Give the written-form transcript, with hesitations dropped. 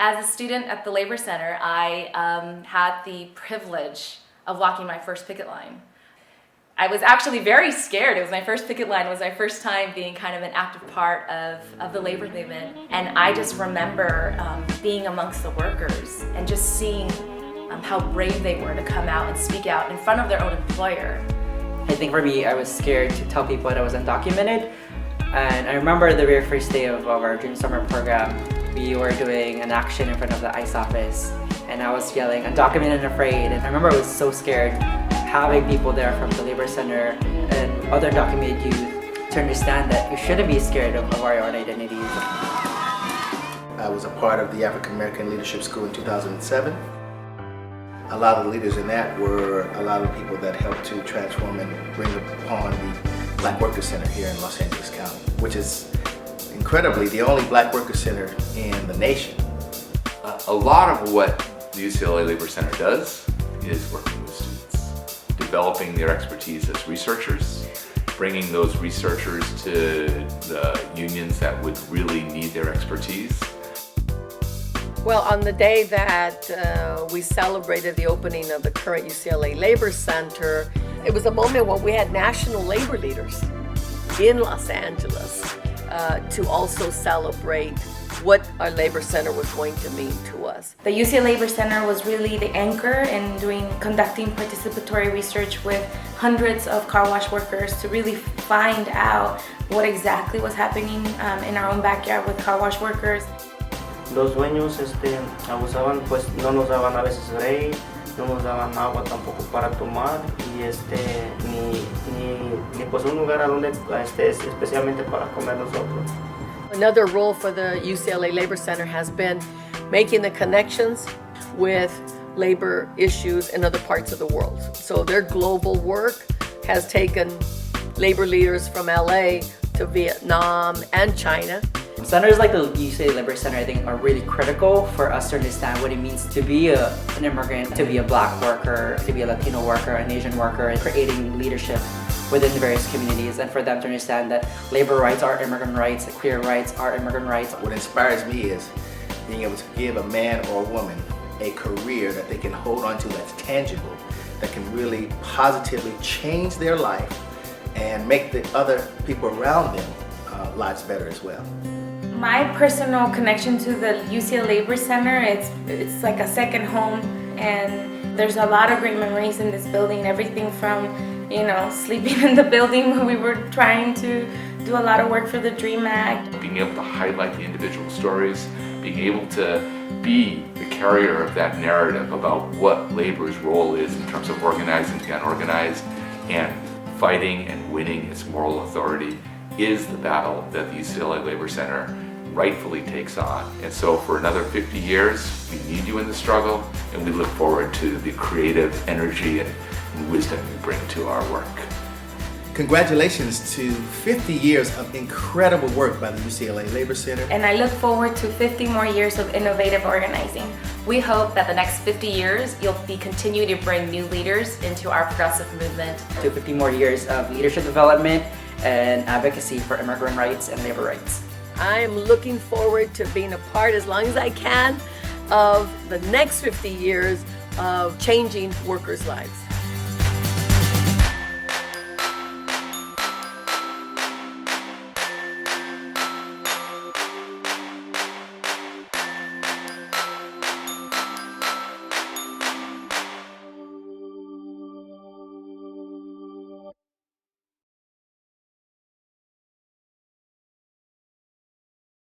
As a student at the Labor Center, I had the privilege of walking my first picket line. I was actually very scared. It was my first picket line. It was my first time being kind of an active part of the labor movement. And I just remember being amongst the workers and just seeing how brave they were to come out and speak out in front of their own employer. I think for me, I was scared to tell people that I was undocumented. And I remember the very first day of our June summer program, we were doing an action in front of the ICE office. And I was yelling, undocumented and afraid. And I remember I was so scared having people there from the Labor Center and other undocumented youth to understand that we shouldn't be scared of our own identities. I was a part of the African American Leadership School in 2007. A lot of the leaders in that were a lot of people that helped to transform and bring upon the Black Worker Center here in Los Angeles County, which is incredibly the only Black Worker Center in the nation. A lot of what the UCLA Labor Center does is working with students, developing their expertise as researchers, bringing those researchers to the unions that would really need their expertise. Well, on the day that we celebrated the opening of the current UCLA Labor Center, it was a moment when we had national labor leaders in Los Angeles to also celebrate what our labor center was going to mean to us. The UCLA Labor Center was really the anchor in conducting participatory research with hundreds of car wash workers to really find out what exactly was happening in our own backyard with car wash workers. Los dueños abusaban, pues no nos daban a veces break, no nos daban agua tampoco para tomar y ni pues un lugar a donde especialmente para comer nosotros. Another role for the UCLA Labor Center has been making the connections with labor issues in other parts of the world. So their global work has taken labor leaders from LA to Vietnam and China. Centers like the UCLA Labor Center, I think, are really critical for us to understand what it means to be an immigrant, to be a Black worker, to be a Latino worker, an Asian worker, and creating leadership within the various communities, and for them to understand that labor rights are immigrant rights, queer rights are immigrant rights. What inspires me is being able to give a man or a woman a career that they can hold on to that's tangible, that can really positively change their life and make the other people around them lives better as well. My personal connection to the UCLA Labor Center, it's like a second home, and there's a lot of great memories in this building. Everything from, sleeping in the building when we were trying to do a lot of work for the DREAM Act. Being able to highlight the individual stories, being able to be the carrier of that narrative about what labor's role is in terms of organizing the unorganized and fighting and winning its moral authority is the battle that the UCLA Labor Center rightfully takes on. And so for another 50 years, we need you in the struggle, and we look forward to the creative energy and wisdom you bring to our work. Congratulations to 50 years of incredible work by the UCLA Labor Center. And I look forward to 50 more years of innovative organizing. We hope that the next 50 years, you'll continue to bring new leaders into our progressive movement. To 50 more years of leadership development and advocacy for immigrant rights and labor rights. I'm looking forward to being a part, as long as I can, of the next 50 years of changing workers' lives.